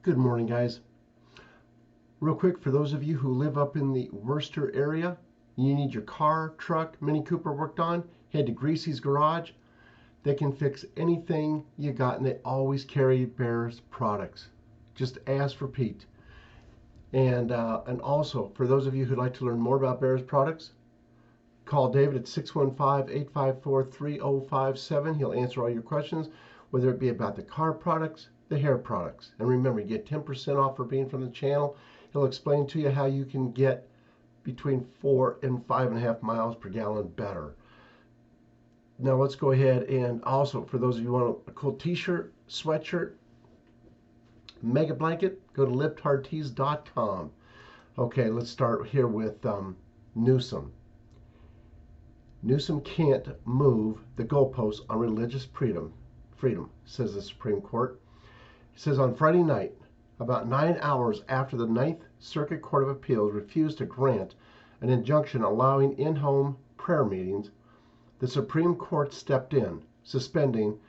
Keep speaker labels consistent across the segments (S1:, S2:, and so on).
S1: Good morning, guys. Real quick, for those of you who live up in the Worcester area, you need your car, truck, Mini Cooper worked on, head to Greasy's Garage. They can fix anything you got, and they always carry Bear's products. Just ask for Pete. And also, for those of you who'd like to learn more about Bear's products, call David at 615-854-3057. He'll answer all your questions, whether it be about the car products, the hair products. And remember, you get 10% off for being from the channel. He'll explain to you how you can get between 4 and 5.5 miles per gallon better. Now let's go ahead, and also for those of you who want a cool t-shirt, sweatshirt, mega blanket, go to libtardtees.com. Okay, let's start here with Newsom. Newsom can't move the goalposts on religious freedom, says the Supreme Court. It says on Friday night, about 9 hours after the Ninth Circuit Court of Appeals refused to grant an injunction allowing in-home prayer meetings, the Supreme Court stepped in, suspending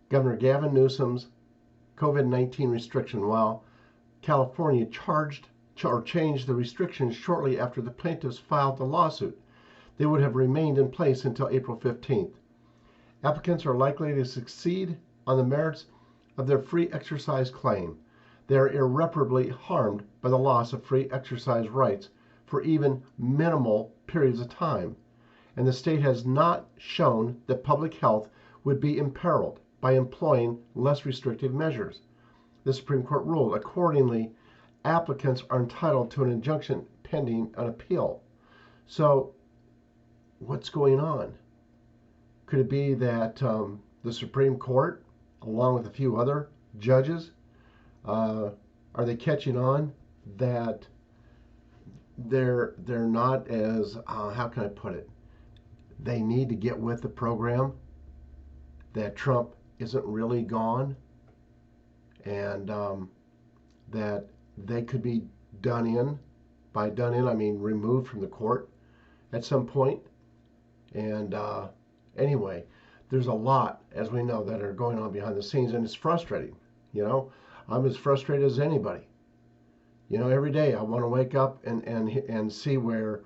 S1: Governor Gavin Newsom's COVID-19 restriction, while California changed the restrictions shortly after the plaintiffs filed the lawsuit. They would have remained in place until April 15th. Applicants are likely to succeed on the merits of their free exercise claim. They are irreparably harmed by the loss of free exercise rights for even minimal periods of time, and the state has not shown that public health would be imperiled by employing less restrictive measures. The Supreme Court ruled. Accordingly, applicants are entitled to an injunction pending an appeal. So, what's going on? Could it be that the Supreme Court, along with a few other judges, are they catching on that they're not as how can I put it? They need to get with the program, that Trump isn't really gone, and that they could be done in. By done in, I mean removed from the court at some point. And anyway, there's a lot, as we know, that are going on behind the scenes, and it's frustrating. I'm as frustrated as anybody. Every day I want to wake up and see where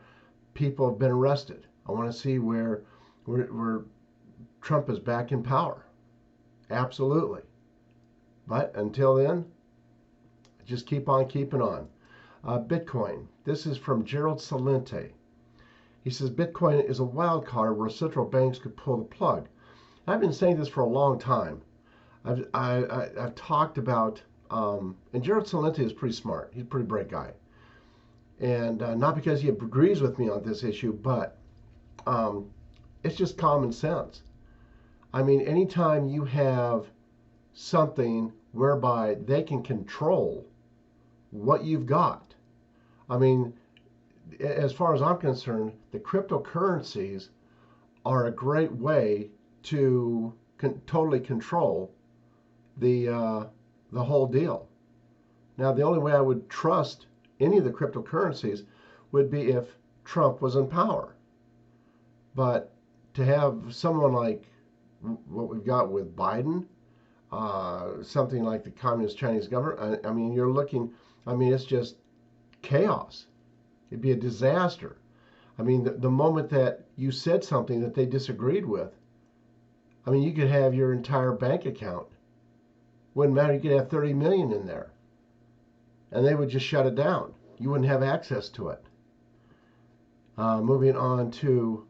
S1: people have been arrested. I want to see where Trump is back in power. Absolutely. But until then, just keep on keeping on. Bitcoin. This is from Gerald Salente. He says Bitcoin is a wild card where central banks could pull the plug. I've been saying this for a long time. I've talked about, and Gerald Salente is pretty smart. He's a pretty bright guy. And not because he agrees with me on this issue, but it's just common sense. I mean, anytime you have something whereby they can control what you've got, I mean, as far as I'm concerned, the cryptocurrencies are a great way to totally control the whole deal. Now, the only way I would trust any of the cryptocurrencies would be if Trump was in power. But to have someone like what we've got with Biden, something like the Communist Chinese government, I mean, you're looking, I mean, it's just chaos. It'd be a disaster. I mean, the moment that you said something that they disagreed with, I mean, you could have your entire bank account. Wouldn't matter, you could have 30 million in there. And they would just shut it down. You wouldn't have access to it. Moving on to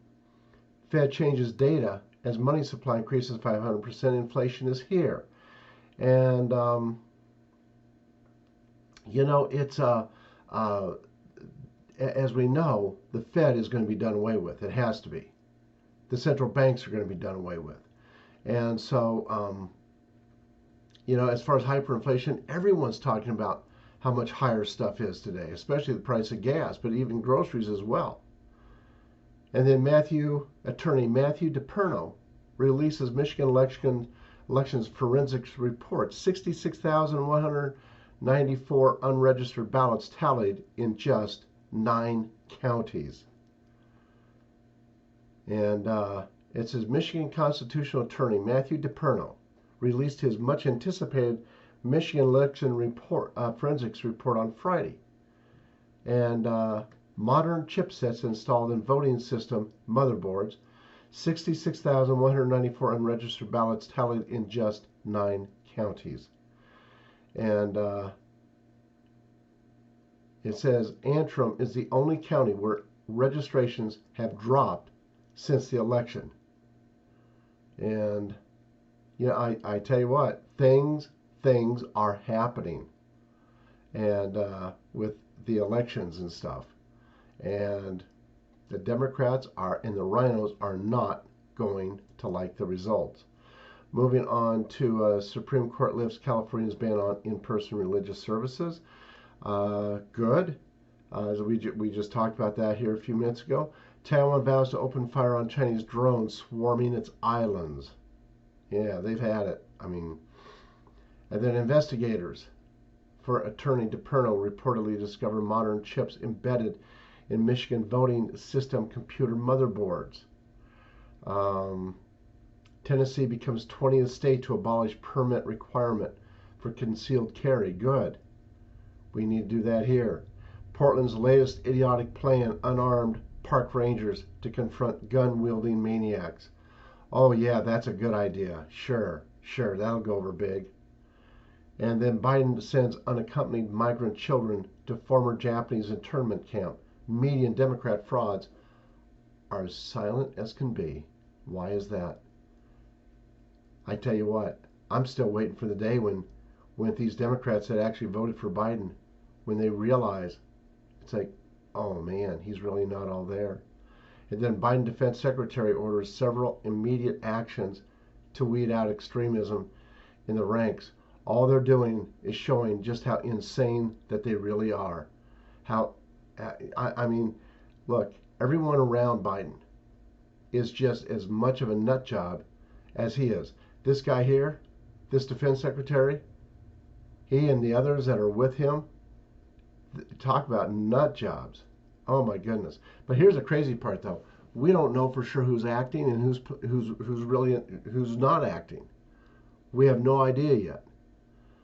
S1: Fed changes data as money supply increases 500%, inflation is here. And, it's as we know, the Fed is going to be done away with. It has to be. The central banks are going to be done away with. And so, as far as hyperinflation, everyone's talking about how much higher stuff is today, especially the price of gas, but even groceries as well. And then Attorney Matthew DePerno releases Michigan elections forensics report. 66,194 unregistered ballots tallied in just 9 counties. And it says Michigan constitutional attorney Matthew DePerno released his much anticipated Michigan election report, forensics report on Friday. And modern chipsets installed in voting system motherboards. 66,194 unregistered ballots tallied in just 9 counties. And it says Antrim is the only county where registrations have dropped since the election. And I tell you what, things are happening, and with the elections and stuff, and the Democrats and the rhinos are not going to like the results. Moving on to Supreme Court lifts California's ban on in-person religious services. Good. We just talked about that here a few minutes ago. Taiwan vows to open fire on Chinese drones swarming its islands. Yeah, they've had it. And then investigators for Attorney DePerno reportedly discovered modern chips embedded in Michigan voting system computer motherboards. Tennessee becomes 20th state to abolish permit requirement for concealed carry. Good. We need to do that here. Portland's latest idiotic plan, unarmed park rangers to confront gun-wielding maniacs. Oh yeah, that's a good idea. Sure, that'll go over big. And then Biden sends unaccompanied migrant children to former Japanese internment camp. Media and Democrat frauds are as silent as can be. Why is that? I tell you what, I'm still waiting for the day when these Democrats that actually voted for Biden, when they realize, it's like, oh man, he's really not all there. And then Biden Defense Secretary orders several immediate actions to weed out extremism in the ranks. All they're doing is showing just how insane that they really are. Look, everyone around Biden is just as much of a nut job as he is. This guy here, this defense secretary, he and the others that are with him, talk about nut jobs. Oh my goodness. But here's the crazy part though. We don't know for sure who's acting and who's not acting. We have no idea yet.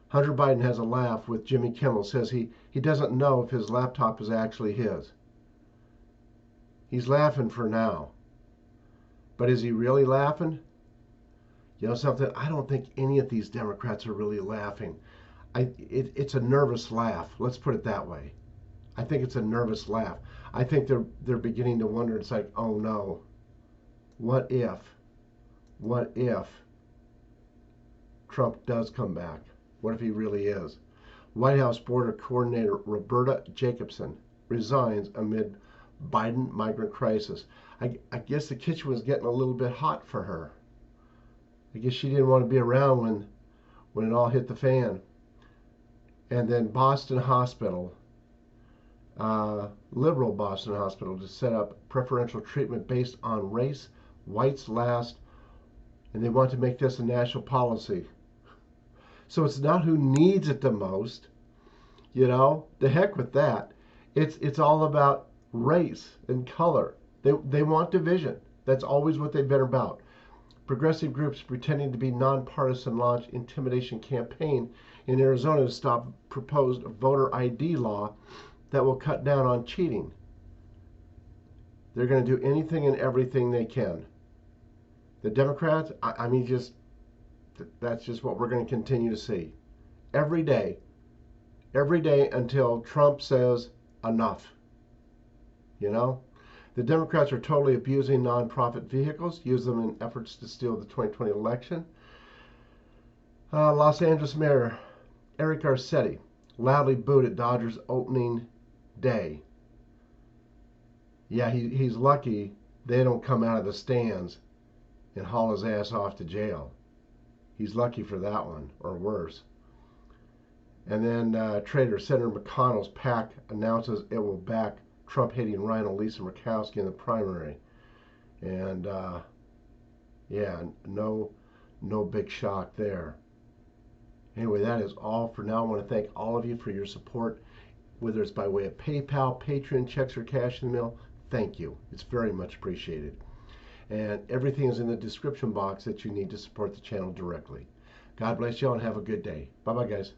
S1: Hunter Biden has a laugh with Jimmy Kimmel, says he doesn't know if his laptop is actually his. He's laughing for now. But is he really laughing? You know something? I don't think any of these Democrats are really laughing. It's a nervous laugh. Let's put it that way. I think it's a nervous laugh. I think they're beginning to wonder. It's like, oh no, what if Trump does come back? What if he really is? White House border coordinator Roberta Jacobson resigns amid Biden migrant crisis. I guess the kitchen was getting a little bit hot for her. I guess she didn't want to be around when it all hit the fan. And then Boston Hospital, liberal Boston Hospital, to set up preferential treatment based on race, whites last, and they want to make this a national policy. So it's not who needs it the most, the heck with that. It's all about race and color. They want division. That's always what they've been about. Progressive groups pretending to be nonpartisan launch intimidation campaign in Arizona to stop proposed voter ID law that will cut down on cheating. They're going to do anything and everything they can. The Democrats, that's just what we're going to continue to see. Every day until Trump says enough. The Democrats are totally abusing nonprofit vehicles, use them in efforts to steal the 2020 election. Los Angeles Mayor Eric Garcetti loudly booed at Dodgers opening day. Yeah, he's lucky they don't come out of the stands and haul his ass off to jail. He's lucky for that one, or worse. And then Traitor Senator McConnell's PAC announces it will back Trump-hating Rhino Lisa Murkowski in the primary. And no big shock there. Anyway, that is all for now. I want to thank all of you for your support, whether it's by way of PayPal, Patreon, checks, or cash in the mail. Thank you. It's very much appreciated. And everything is in the description box that you need to support the channel directly. God bless y'all and have a good day. Bye-bye, guys.